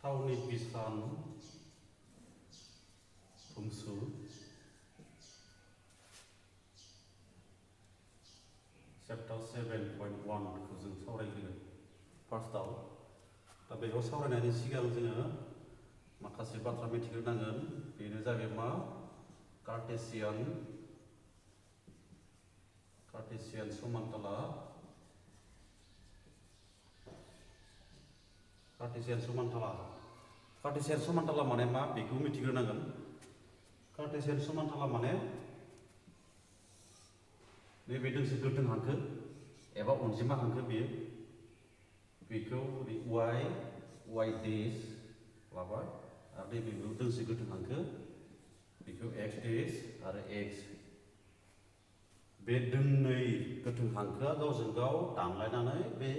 थावनि बिसान भुमसु चैप्टार 7.1 खौ जों सावरायगोन फार्स्टआव दा बेखौ सावरायनायनि सिगां जोङो माखासे बाथ्रा मिथिग्रोनांगोन बेनो जाबाय मा कार्टेसियान समान्तला कार्टेसियान समान्तला माने मा बेखौ मिथिग्रोनांगोन कार्टेसियान समान्तला माने नैबे दोंसे गोथों हांखो एबा अनजिमा हांखो बेखौ y देश लाबाय आरो नैबेखौ दोंसे गोथों हांखो बेखौ x देश आरो x बे दोंनै गोथों हांखोआ गावजों गाव दानलायनानै बे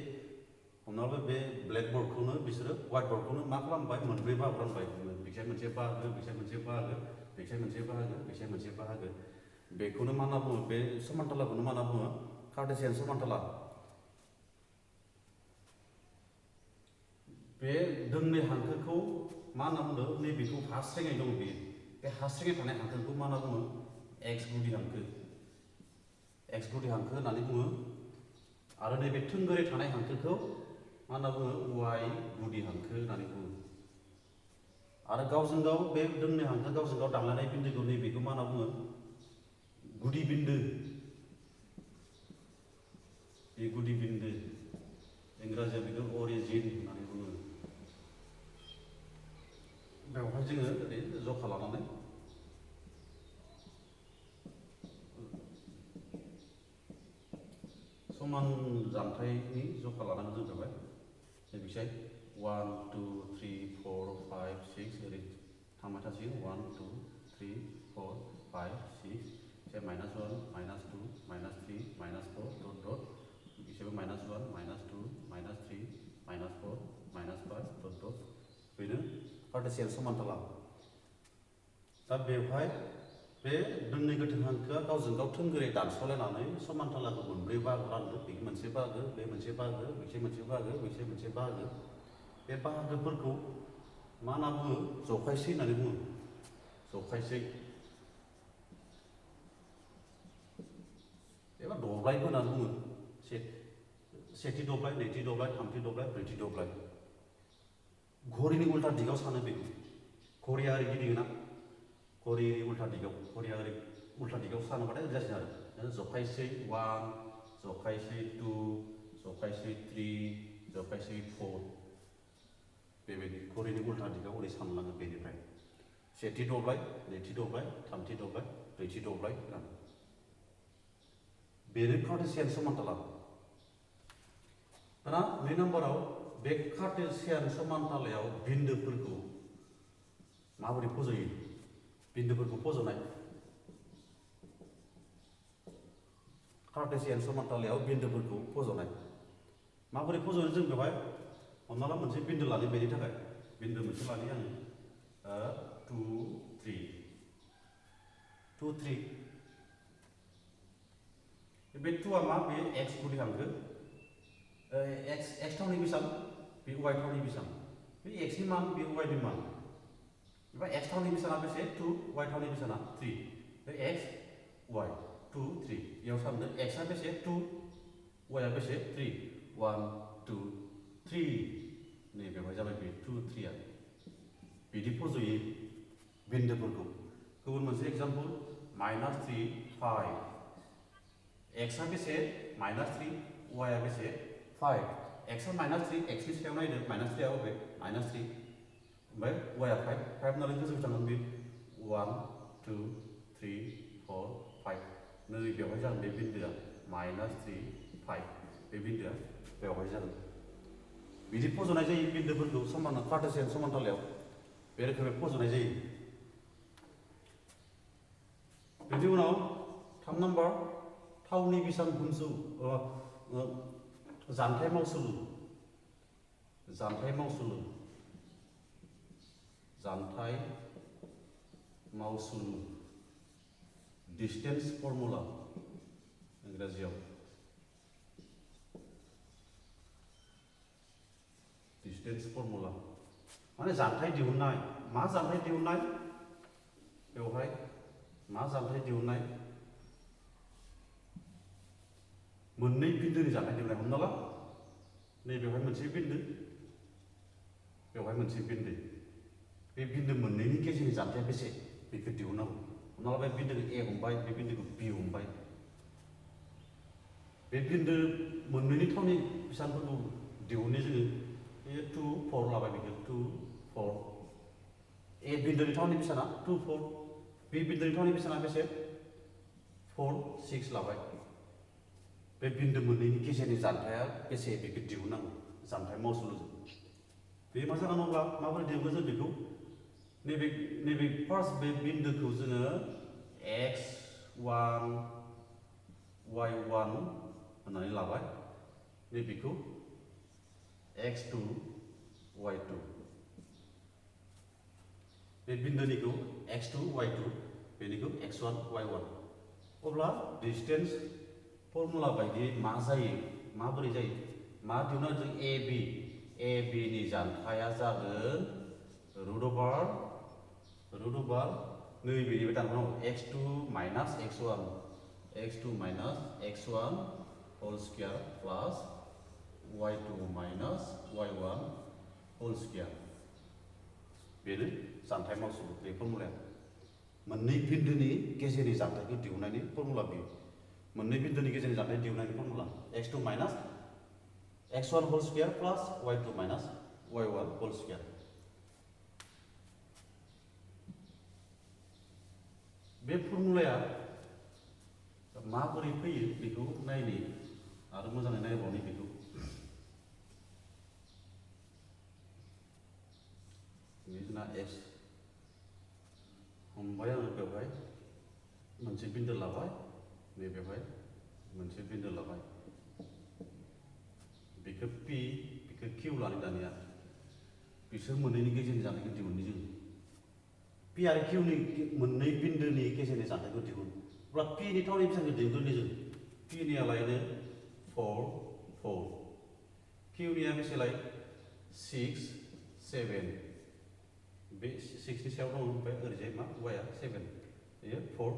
हमना ला बे ब्लेकबर्डखौनो बिसोरो व्हाइटबर्डखौनो मा खालामबाय मोनब्रै बाहागो रानबाय बेखिजाय मोनसे बाहागो बेखिजाय मोनसे बाहागो बेखिजाय मोनसे बाहागो बेखिजाय मोनसे बाहागो बेखौनो मा होनना बुङो बे समान्तलाखौनो मा होनना बुङो कार्टेसियान समान्तला बे दोंनै हांखोखौ मा होनना बुङो नैबेखौ हास्रेङै दं बेयो बे हास्रेङै थानाय हांखोखौ मा होनना बुङो एक्स गुदि हांखो होननानै बुङो आरो नैबे थोंगोरै थानाय हांखोखौ मा होनना बुङो वाइ गुदि हांखो होननानै बुङो आरो गावजों गाव बे दोंनै हांखो गावजों गाव दानलायनाय बिन्दोखौ नैबेखौ मा होनना बुङो गुदि बिन्दो बे गुदि बिन्दो इंराजियाव बेखौ अरिजिन होननानै बुङो बेवहाय जोङो ओरै जखा लानानै समान जानथायनि जखा लानानै जों बेवहाय नैबेसाय 1 2 3 4 5 6 ओरै थांबाय थासिगोन 1 2 3 4 5 6 से -1 -2 -3 -4 डट डट बिसोरबो -1 -2 -3 -4 -5 डट डट बेनो कार्टेसियान समान्तला दा बेवहाय बे दोंनै गोथों हांखोआ गावजों गाव थोंगोरै दानस'लायनानै समान्तलाखौ मोनब्रै बाहागो रानदों बे मोनसे बाहागो बे मोनसे बाहागो बेसे मोनसे बाहागो बेसे मोनसे बाहागो बे बाहागोफोरखौ मा होनना बुङो जखायसै होननानै बुङो जखायसै एबा दब्लायबो होननानै बुङो सेथि दब्लाय नैथि दब्लाय थामथि दब्लाय ब्रैथि दब्लाय घड़ीनि उल्था दिगाव सानो बेखौ घड़ीया ओरै गिदिङोना घड़ी उल्था दिगाव घड़ीया ओरै उल्था दिगाव सानोबाथाय ओरै जासिगोन आरो जखायसै 1 जखायसै 2 जखायसै 3 जखायसै 4 बेबायदि घड़ीनि उल्था दिगाव ओरै सानलाङो बेनिफ्राय सेथि दब्लाय नैथि दब्लाय थामथि दब्लाय ब्रैथि दब्लाय बेनो कार्टेसियान समान्तला दाना 2 नम्बराव बे कार्टेसियान समान्तलायाव बिन्दोफोरखौ माबोरै फज'यो बिन्दोफोरखौ फज'नाय कार्टेसियान समान्तलायाव बिन्दोफोरखौ फज'नाय माबोरै फज'यो जों बेवहाय हमना ला मोनसे बिन्दो लानि बेनि थाखाय बिन्दो मोनसे लानि आङो 2 3 बे 2आ मा बे एक्स गुदि हांखो एक्स थावनि बेसां बे वाइ थावनि बेसां बे एक्सनि मान बे वाइनि मान एबा एक्स थावनि बेसाना बेसे 2 वाइ थावनि बेसाना 3 बे एक्स वाइ 2 3 बेयाव सानदों एक्सआ बेसे 2 वाइआ बेसे 3 1 2 3 नै बेवहाय जाबाय बे 2 3आ बिदि फज'यो बिन्दोफोरखौ गुबुन मोनसे एग्जाम्पल -3 5 एक्सआ बेसे -3 वाइआ बेसे 5 एक्सआ -3 एक्सनि सायाव नायदो -3आ बबे -3 ओमफ्राय वाइआ 5 नालाय गोजौ थांगोन बे 1 2 3 4 5 नै बेवहाय जागोन बे बिन्दोआ -3 5 बे बिन्दोआ बेवहाय जागोन बिदि फज'नाय जायो बिन्दोफोरखौ समान कार्टेसियान समान्तलायाव बे रोखोमै फज'नाय जायो बेनि उनाव 3 नम्बर थावनि बिसान भुमसु जानथाय मावसुलु डिस्टेन्स फर्मुला इंराजियाव डिस्टेन्स फर्मुला माने जानथाय दिहुननाय मा जानथाय दिहुननाय बेवहाय मा जानथाय दिहुननाय मोननै बिन्दोनि जानथाय दिहुननाय हमना ला नैबेवहाय मोनसे बिन्दो बेवहाय मोनसे बिन्दो बे बिन्दो मोननैनि गेजेरनि जानथाया बेसे बेखौ दिहुननांगौ हमना ला बे बिन्दोखौ ए हमबाय बे बिन्दोखौ बि हमबाय बे बिन्दो मोननैनि थावनि बेसांफोरखौ दिहुननो जोङो बे 2 4 लाबाय बेखौ 2 4 ए बिन्दोनि थावनि बेसाना 2 4 बे बिन्दोनि थावनि बेसाना बेसे 4 6 लाबाय बे बिन्दो मोननैनि गेजेरनि जानथाया बेसे बेखौ दिहुननांगौ जानथाय मावसुलुजों बे मा जागोन अब्ला माबोरै दिहुनगोन जों बेखौ नैबे फार्स्ट बे बिन्दोखौ जोङो x1 y1 होननानै लाबाय नैबेखौ x2 y2 बे बिन्दोनिखौ x2 y2 बेनिखौ x1 y1 अब्ला डिस्टेंस फर्मुला बायदियै मा जायो माबोरै जायो मा दिहुननानै जों AB नि जानथाया जागोन रुट अभार नैबेनिफ्राय दानखानांगौ x2 minus x1 whole square plus y2 minus y1 whole square बेनो जानथाय मावसुलु बे फर्मुलाया मोननै बिन्दोनि गेजेरनि जानथायखौ दिहुननायनि फर्मुला बेयो मोननै बिन्दोनि गेजेरनि जानथाय दिहुननायनि formula x2 minus x1 whole square plus y2 minus y1 whole square बे फर्मुलाया माबोरै फैयो बेखौ नायनि आरो मोजाङै नायबावनि बेखौ जोंना x हमबाय आङो बेवहाय मोनसे बिन्दो लाबाय नैबेवहाय मोनसे बिन्दो लाबाय बेखौ p बेखौ q लानो दानिया बिसोर मोननैनि गेजेरनि जानथायखौ दिहुननो जों p आरो q नि मोननै बिन्दोनि गेजेरनि जानथायखौ दिहुन अब्ला p नि थावनि बेसांखौ दिहुनग्रोनि जों p निया लायनो 4 4 q निया बेसेलाय 6 7 बे 6 नि सायाव दं ओमफ्राय ओरैजाय मा y आ 7 बेयो 4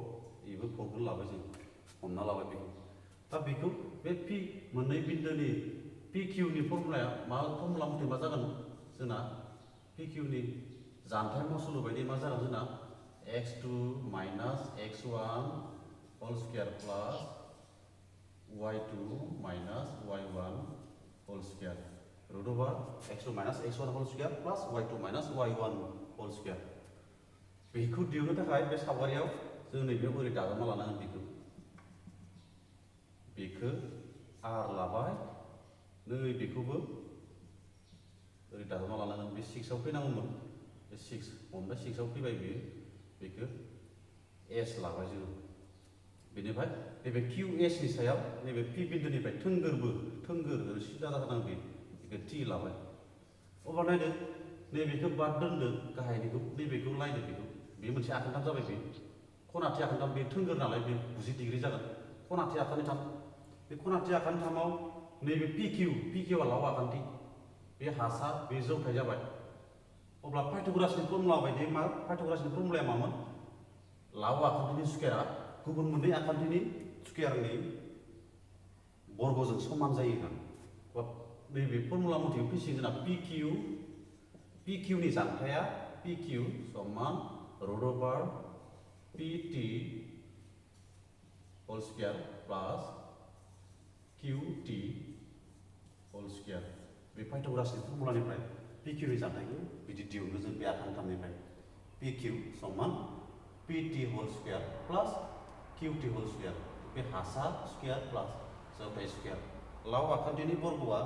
बेबो 4 खौ लाबाय जों हमना लाबाय बेखौ दा बेखौ बे p मोननै बिन्दोनि pq नि फर्मुलाया मा फर्मुला मथे मा जागोन जोंना pq नि जानथाय मावसुलु बायदि मा जागोन जोंना x2 minus x1 whole square plus y2 minus y1 whole square root over x2 minus x1 whole square plus y2 minus y1 whole square बेखौ दिहुननो थाखाय बे सावगारियाव जों नैबेयाव ओरै दाजाबना लानांगोन बेखौ r लाबाय नै बेखौबो ओरै दाजाबना लानांगोन बे 6 आव फैनांगौमोन बे 6 हमबाय 6 आव फैबाय बियो बेखौ s लाबाय जों बेनिफ्राय नैबे qs नि सायाव नैबे p बिन्दोनिफ्राय थोंगोर सिदा जानांगौ बेखौ t लाबाय अब्ला नायदो नैबेखौ बाद दोनदो गाहायनिखौ नैबेखौ नायदो बेखौ बे मोनसे आखान्थाम जाबाय बे खनाथि आखान्थाम बे थोंगोर नालाय बे 90 डिग्री जागोन खनाथि आखान्थाम बे खनाथि आखान्थामाव नैबे pq आ लाव आखान्थि बे हासा बे जौथाय जाबाय अब्ला पाइथागोरासनि फर्मुला बायदि मा पाइथागोरासनि फर्मुलाया मामोन लाव आखान्थिनि स्क्वायरआ गुबुन मोननै आखान्थिनि स्क्वायरनि बर्गजों समान जायो होननानै नैबे फर्मुला मथे फैसिगोन जोंना pq नि जानथाया pq समान root over pt whole square plus qt whole square बे पाइथागोरासनि फर्मुलानिफ्राय pq नि जानथायखौ बिदि दिहुननो जों बे आखान्थामनिफ्राय pq समान pt whole square plus qt whole square बे हासा स्क्वायर प्लस जौथाय स्क्वायर लाव आखान्थिनि बर्गआ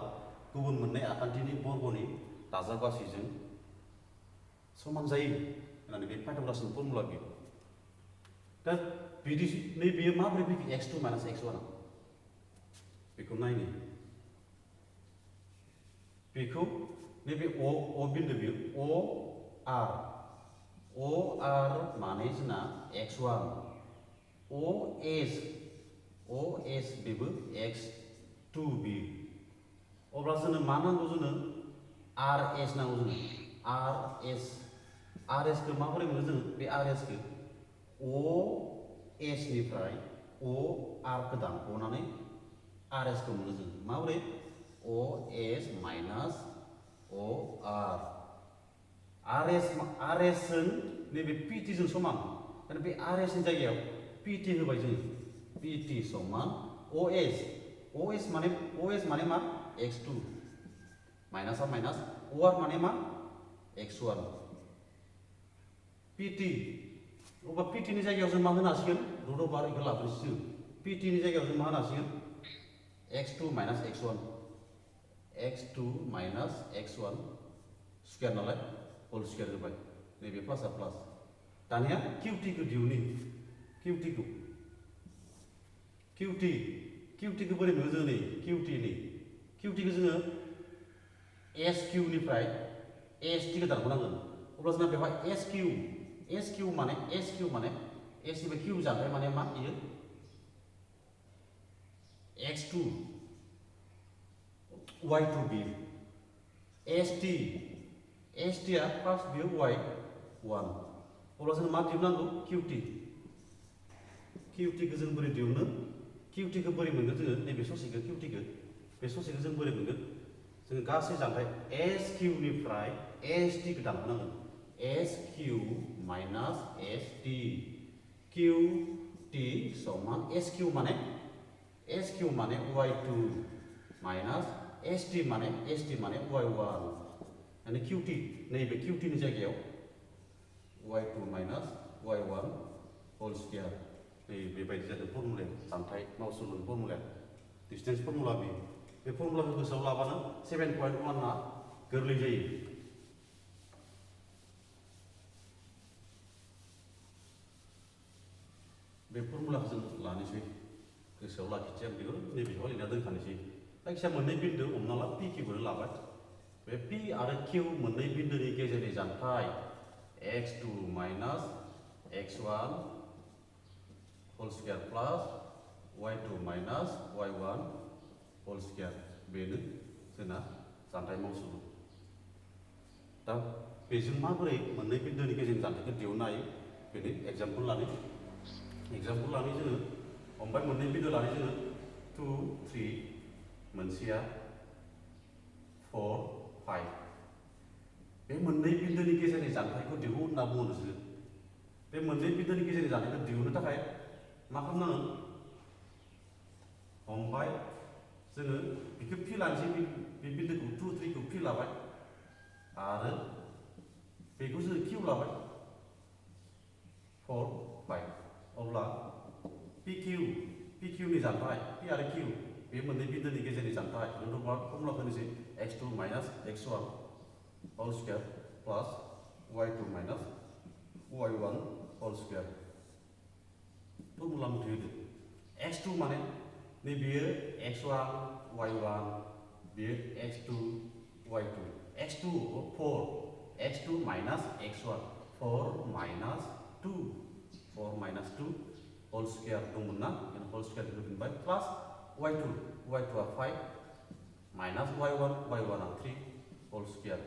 गुबुन मोननै आखान्थिनि बर्गनि दाजाबगासैजों समान जायो होननानै बे पाइथागोरासनि फर्मुला बेयो दा बिदि नैबेयो माबोरै फैखो x2 माइनास x1 बेखौ नायनो बेखौ नैबे o बिन्दो बियो OR माने जोंना x1 OS बेबो x2 बियो अब्ला जोंनो मा नांगौ जोंनो RS नांगौ जोंनो RS खौ माबोरै मोनो जों बे RS खौ OS निफ्राय OR खौ दानख'नानै RS खौ मोनो जों माबोरै OS माइनास OR RS जों नैबे PT जों समान माने बे RS नि जायगायाव PT होबाय जों PT समान OS माने मा x2 माइनास माइनास OR माने मा x1 PT अबा PT नि जायगायाव जों मा होनो हासिगोन रुट अभार इखौ लाबोनोसै PT नि जायगायाव जों मा होनो हासिगोन x2 माइनास x1 स्क्वायर नालाय होल स्क्वायर होबाय नैबे प्लास प्लास दानिया QT खौ दिहुननि QT खौ बोरै मोनो जों नै QT खौ जोङो SQ निफ्राय ST खौ दानख'नांगोन अब्ला जोंना बेवहाय SQ माने S निफ्राय Q जानथाय माने मा इयो x2 y2 बियो ST आ फार्स्ट बियो y1 अब्ला जों मा दिहुननांगौ QT खौ जों बोरै दिहुनो QT खौ बोरै मोनगोन जोङो नैबे ससेखौ QT खौ बे ससेखौ जों बोरै मोनगोन जों गासै जानथाय SQ निफ्राय ST खौ दानख'नांगोन SQ माइनास ST QT समान SQ माने y2 माइनास ST माने y1 यानी QT नैबे QT नि जायगायाव y2 minus y1 whole square नै बेबायदि जादों फर्मुलाया जानथाय मावसुलुनि फर्मुलाया डिस्टेंस फर्मुला बे फर्मुलाखौ गोसोआव लाबानो 7.1 आ गोरलै जायो बे फर्मुलाखौ जों लानोसै गोसोआव लाखिनोसै आं बेखौ नैबेयाव लिरना दोनखानोसै जायखिजाया मोननै बिन्दो हमना ला P Qखौनो लाबाय बे P आरो Q मोननै बिन्दोनि गेजेरनि जानथाय x2 minus x1 whole square plus y2 minus y1 whole square बेनो जोंना जानथाय मावसुलु दा बेजों माबोरै मोननै बिन्दोनि गेजेरनि जानथायखौ दिहुननो हायो बेनि एग्जाम्पल लानो जोङो ओमफ्राय मोननै बिन्दो लानो जोङो 2 3 मोनसेया 4 5 बे मोननै बिन्दोनि गेजेरनि जानथायखौ दिहुन होनना बुङो नोंसोरो बे मोननै बिन्दोनि गेजेरनि जानथायखौ दिहुननो थाखाय मा खालामनांगोन हमबाय जोङो बेखौ पि लानोसै बे बिन्दोखौ 2 3 खौ पि लाबाय आरो बेखौ जोङो किउ लाबाय 4 5 अब्ला PQ नि जानथाय P आरो Q बे मोननै बिन्दोनि गेजेरनि जानथाय रुट अभार फर्मुलाखौ होनोसै x2 minus x1 whole square plus y2 minus y1 whole square formula मथे होदो x2 माने नैबेयो x1 y1 बेयो x2 y2 x2 minus x1 4 minus 2 whole square दंमोन ना होल स्क्वायर होफिनबाय प्लास y2 आ 5 माइनास y1 आ 3 होल स्क्वायर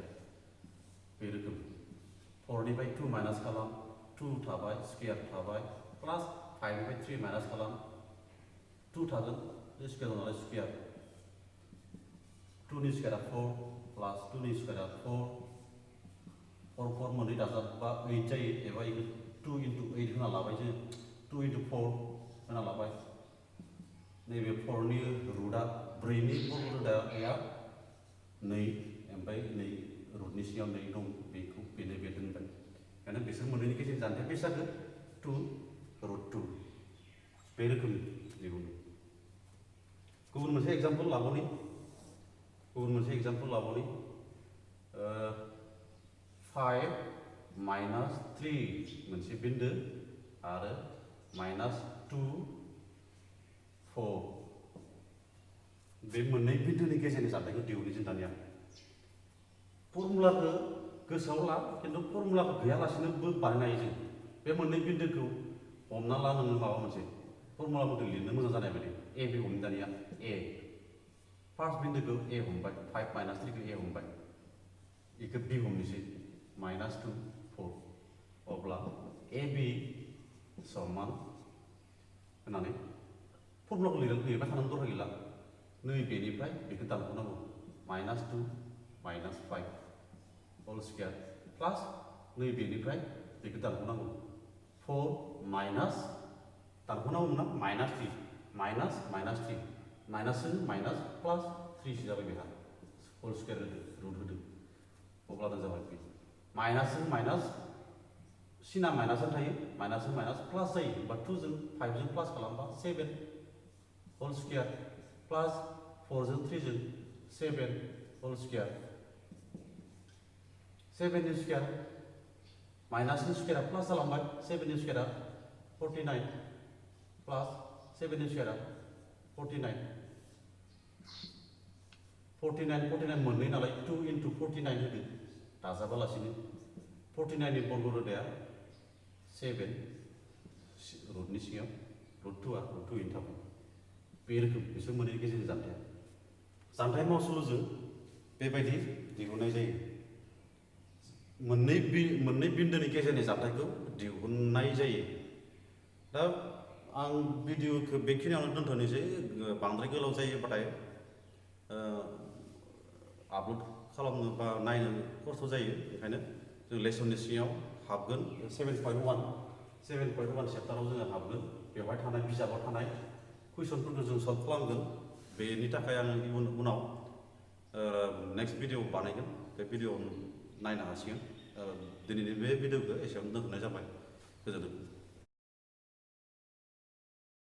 बे रोखोम 4 निफ्राय 2 माइनास खालाम 2 थाबाय स्क्वायर थाबाय प्लास 5 निफ्राय 3 माइनास खालाम 2 थागोन बे स्क्वायर दं नालाय स्क्वायर 2 नि स्क्वायरा 4 प्लास 2 नि स्क्वायरा 4 मोननै दाजाबबा 8 जायो एबा 2 into 8 होना लाबाय जों 2 into 4 होना लाबाय नैबे 4 नि रुटआ 4 नि रोदाया 2 ओमफ्राय नै रुटनि सिङाव 2 दं बेखौ बे दोनबाय माने बिसोर मोननैनि गेजेरनि जानथाय बेसे जागोन 2 √2 बे रोखोमनि दिहुनो गुबुन मोनसे एग्जाम्पल लाबावनि 5 माइनास 3 मोनसे बिन्दो आरो माइनास 2 4 बे मोननै बिन्दोनि गेजेरनि जानथायखौ दिहुनो जों दानिया फर्मुलाखौ गोसोआव ला खिन्थु फर्मुलाखौ गैयालासेनोबो बानायनो हायो जों बे मोननै बिन्दोखौ हमना ला नोङो माबा मोनसे फर्मुला मथे लिरनो मोजां जानाय बायदि ए बे हमनो दानिया ए फार्स्ट बिन्दोखौ ए हमबाय 5 माइनास 3 खौ ए हमबाय बेखौ बी हमनोसै माइनास 2 4 अब्ला AB समान होननानै फर्मुलाखौ लिरबाय थानांगौ दरखार गैला नैबेनिफ्राय बेखौ दानख'नांगौ माइनास 2 माइनास 5 होल स्क्वायर प्लास नैबेनिफ्राय बेखौ दानख'नांगौ 4 माइनास दानख'नांगौ ना माइनास 3 माइनास माइनास 3 माइनासजों माइनास प्लास 3 सो जाबाय बेहा होल स्क्वायर होदो रुट होदो अब्लानो जाबाय बे माइनासजों माइनास सिना माइनासआव थायो माइनासजों माइनास प्लास जायो होमबा 2 जों 5 जों प्लास खालामबा 7 होल स्क्वायर प्लास 4 जों 3 जों 7 होल स्क्वायर 7 नि स्क्वायर माइनासनि स्क्वायरा प्लास जालांबाय 7 नि स्क्वायरा 49 प्लास 7 नि स्क्वायरा 49 मोननै नालाय 2 into 49 होदो दाजाबालासिनो 49 नि बर्ग रोदाया 7 रुटनि सिङाव रुट 2 इन थाबाय बे रोखोम बिसोर मोननैनि गेजेरजों जानथाय मावसुलुजों बेबायदि दिहुननाय जायो मोननै बिन्दोनि गेजेरनि जानथायखौ दिहुननाय जायो दा आं भिडिअखौ बेखिनियावनो दोनथ'नोसै बांद्राय गोलाव जायोबाथाय आपल'ड खालामनो बा नायनो खस्थ' जायो ओंखायनो जों लेसननि सिङाव हाबगोन 7.1 चेप्टाराव जोङो हाबगोन बेवहाय थानाय बिजाबाव थानाय कुइसनफोरखौ जों सल्भ खालामगोन बेनि थाखाय आं उनाव नेक्स्ट भिडिअ बानायगोन बे भिडिअ नायनो हासिगोन दिनैनि बे भिडिअखौ एसेयावनो दोनथ'नाय जाबाय गोजोन्थों